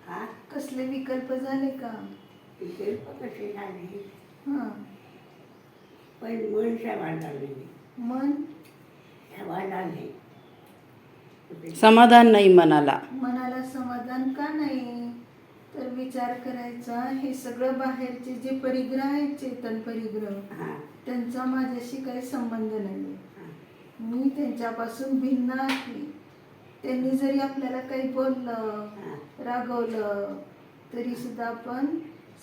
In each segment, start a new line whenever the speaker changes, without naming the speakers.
हा
कसले विकल्प झाले का?
विकल्प कसे झाले
हां.
पण मन समाधान नाही.
मन
समाधान नाही.
समाधान नाही मनाला.
मनाला समाधान का नाही? तर विचार करायचा, हे सगळं बाहेरचे जे परिग्रह आहेत, चेतन परिग्रह,
हा
त्यांचा माझ्याशी काही संबंध नाही.
हा
मी त्यांच्यापासून भिन्न आहे. त्यांनी जरी आपल्याला काही बोललं,
हा
रागवलं, तरी सुद्धा आपण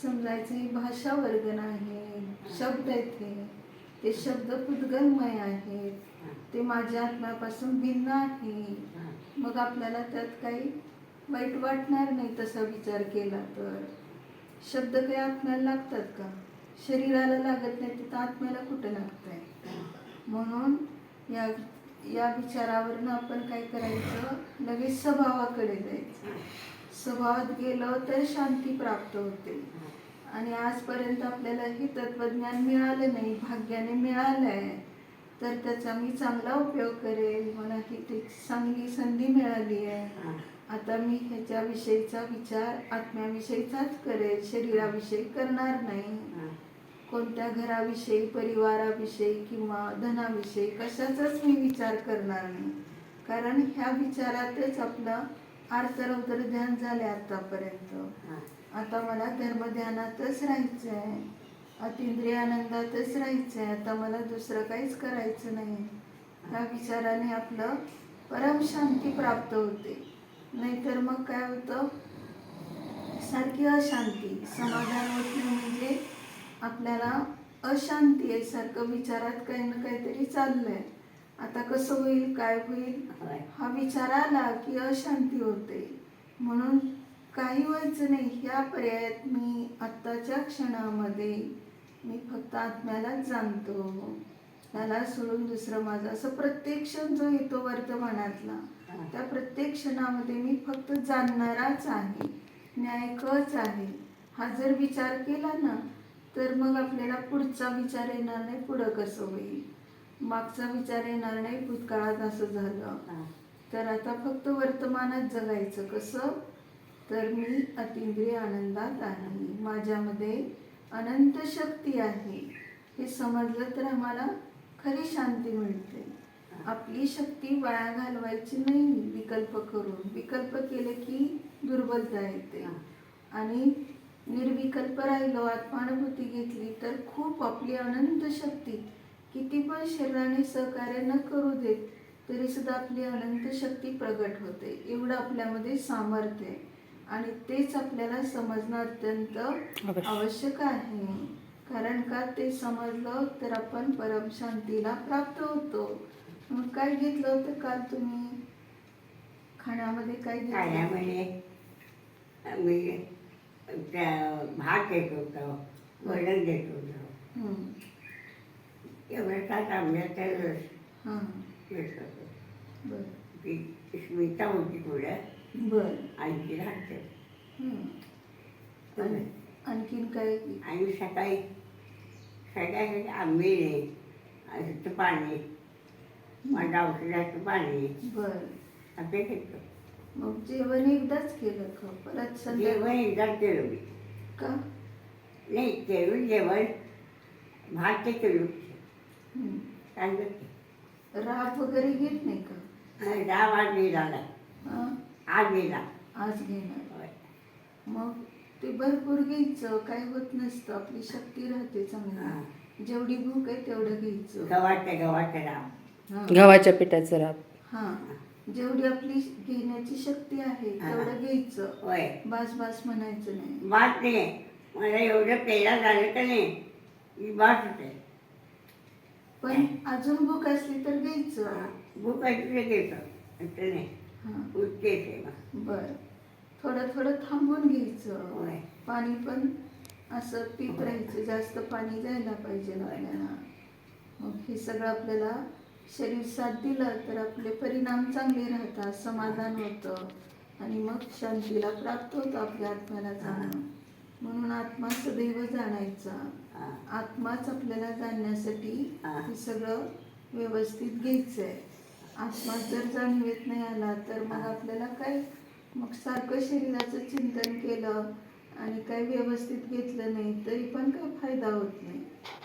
समजायचं ही भाषा वर्ग नाही, शब्द आहेत हे. ते शब्द पुद्गलमय आहेत, ते माझ्या आत्म्यापासून भिन्न आहे.
हा
मग आपल्याला त्यात काही वाईट वाटणार नाही तसा विचार केला तर. शब्द काही आत्म्याला लागतात का? शरीराला लागत नाही, तिथं आत्म्याला कुठं लागतंय? म्हणून या या विचारावरनं आपण काय करायचं, लगेच स्वभावाकडे जायचं. स्वभावात गेलो तर शांती प्राप्त होते. आणि आजपर्यंत आपल्याला हे तत्वज्ञान मिळालं नाही, भाग्याने मिळालं आहे, तर त्याचा मी चांगला उपयोग करेल. मला ही ती चांगली संधी मिळाली आहे.
हा
आता मी ह्याच्याविषयीचा विचार आत्म्याविषयीचाच करेल, शरीराविषयी करणार नाही.
हा
कोणत्या घराविषयी, परिवाराविषयी किंवा धनाविषयी कशाचाच मी विचार करणार नाही. कारण ह्या विचारातच आपलं आर्तरौद्र ध्यान झाले आतापर्यंत.
हा
आता मला धर्मध्यानातच राहायचं आहे, अतिंद्रिय आनंदातच राहायचं आहे. आता मला दुसरं काहीच करायचं नाही. ह्या विचाराने आपलं परम शांती प्राप्त होते. नाहीतर मग काय होतं, सारखी अशांती, समाधान होत नाही. म्हणजे आपल्याला अशांती आहे, सारखं विचारात काही ना काहीतरी चाललंय. आता कसं होईल, काय होईल,
होय.
हा विचार आला की अशांती होते. म्हणून काही व्हायचं नाही. ह्या पर्यायात मी आत्ताच्या क्षणामध्ये मी फक्त आत्म्यालाच जाणतो, त्याला सोडून दुसरं माझं, असं प्रत्येक क्षण जो येतो वर्तमानातला, त्या प्रत्येक क्षणामध्ये मी फक्त जाणणाराच आहे, न्यायकच आहे. हा जर विचार केला ना, तर मग आपल्याला पुढचा विचार येणार नाही, पुढं कसं होईल, मागचा विचार येणार नाही, भूतकाळात असं झालं. तर आता फक्त वर्तमानात जगायचं. कसं? तर मी अतिंद्रिय आनंदात आहे, माझ्यामध्ये अनंत शक्ती आहे, हे समजलं तर आम्हाला खरी शांती मिळते. आपली शक्ती वाया घालवायची नाही विकल्प करून. विकल्प केले की दुर्बलता येते. आणि निर्विकल्प राहिलो, आत्मानुभूती घेतली, तर खूप आपली अनंत शक्ती, किती पण शरीराने सहकार्य न करू देत तरी सुद्धा आपली अनंत शक्ती प्रगट होते. एवढं आपल्यामध्ये सामर्थ्य आहे. आणि तेच आपल्याला समजणं अत्यंत आवश्यक आहे. कारण का, ते समजलं तर आपण परम शांतीला प्राप्त होतो. मग काय घेतलं होतं काल तुम्ही खाण्यामध्ये? काय घेतलं?
खाण्यामध्ये मी भात घेत होतो, वरण घेत होतो, एवढं काय आंब्याचा रस
हां.
घेत होतो.
बरं
ती स्मिता होती थोड्या
बरं.
आईची राहते.
आणि आणखीन काय?
आणि सकाळी सकाळी आंबे असं पाणी, माझ्या औषधाचं पाणी
बरं.
असं घेतो.
मग जेवण एकदाच केलं का? परत
जेवण एकदाच केलं मी.
का?
नाही, केलं जेवण, भात ते केलं. काय करते?
राब वगैरे घेत नाही का?
डाव आज गेला नाही.
हां.
आज गेला.
आज घेणार.
होय.
मग ते भरपूर घ्यायचं, काय होत नसतं, आपली शक्ती राहते चांगली. जेवढी भूक आहे तेवढं घ्यायचं.
गव्हाचं डाव.
हां.
गव्हाच्या पिठाचं राब.
हां. जेवढी आपली घेण्याची शक्ती आहे तेवढं घ्यायचं.
होय.
बास बास म्हणायचं नाही.
भात नाही, मला एवढं पेला झालं का नाही की भात होते.
पण अजून भूक असली तर घ्यायचं.
भूक असली घेतो, असं नाही.
हां.
उठतेच आहे मग.
बरं. थोडं थोडं थांबून घ्यायचं.
होय.
पाणी पण असं पीत राहायचं, जास्त पाणी जायला पाहिजे आपल्याला. मग हे सगळं आपल्याला शरीर साथ दिलं तर आपले परिणाम चांगले राहतात, समाधान होतं आणि मग शांतीला प्राप्त होतं आपल्या आत्म्याला जाणं. म्हणून आत्मा सदैव जाणायचा. आत्माच आपल्याला जाणण्यासाठी हे सगळं व्यवस्थित घ्यायचं आहे. आत्मा जर जाणीवेत नाही आला तर मग आपल्याला काय मग सारखं शरीराचं चिंतन केलं आणि काही व्यवस्थित घेतलं नाही तरी पण काही फायदा होत नाही.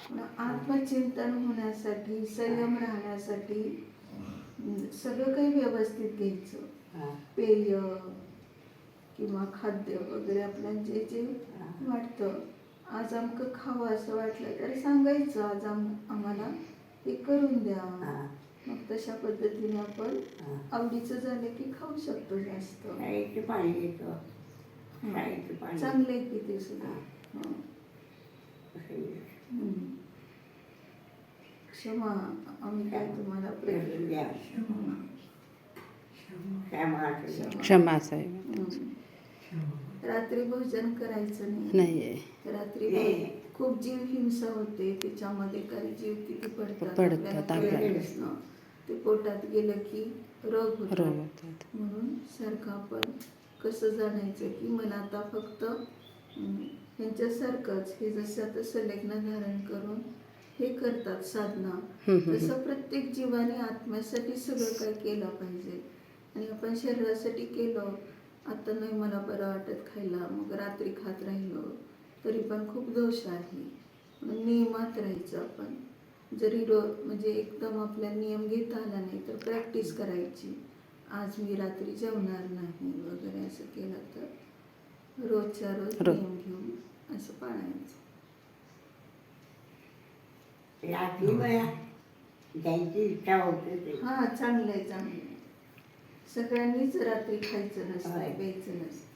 पण आत्मचिंतन होण्यासाठी, संयम राहण्यासाठी सगळं काही व्यवस्थित घ्यायचं.
हां.
पेय किंवा खाद्य वगैरे आपल्याला जे जे वाटतं, आज आमकं खावं असं वाटलं तर सांगायचं, आज आम्हाला हे करून द्या.
हां.
मग तशा पद्धतीने आपण
हां.
आवडीचं झालं की खाऊ शकतो जास्त.
शाळेचं पाणी घेतो.
हं.
शाळेचं पाणी.
चांगलं आहे की ते सुद्धा. हं. हं. क्षमा, आम्ही काय तुम्हाला प्रेम
द्या.
क्षमा साहेब.
रात्री भोजन करायचं नाही.
नाही
रात्री
नाही.
खूप जीव हिंसा होते, त्याच्यामध्ये काही जीव किती पडतात
पडतात
आपल्याला
आपल्याला.
कळतच ना. ते पोटात गेलं की रोग
रोग
होतात.
होतात.
म्हणून सारखं आपण कसं जाणायचं की मला आता फक्त ह्यांच्यासारखंच, हे जसं आता संलग्न धारण करून हे करतात साधना, तसं प्रत्येक जीवाने आत्म्यासाठी सगळं काही केलं पाहिजे. आणि आपण शरीरासाठी केलं, आता नाही मला बरं वाटत खायला, मग रात्री खात राहिलो तरी पण खूप दोष आहे. म्हणून नियमात राहायचं आपण. जरी म्हणजे एकदम आपल्याला नियम घेता आला नाही तर प्रॅक्टिस करायची. आज मी रात्री जेवणार नाही वगैरे असं केलं तर रोजच्या रोज नियम घेऊन असं पाळायचं.
रात्री मला जायची इच्छा होते ते.
हां, चांगलं आहे, चांगलं आहे. सगळ्यांनीच रात्री खायचं नसतं,
होय.
प्यायचं नसतं.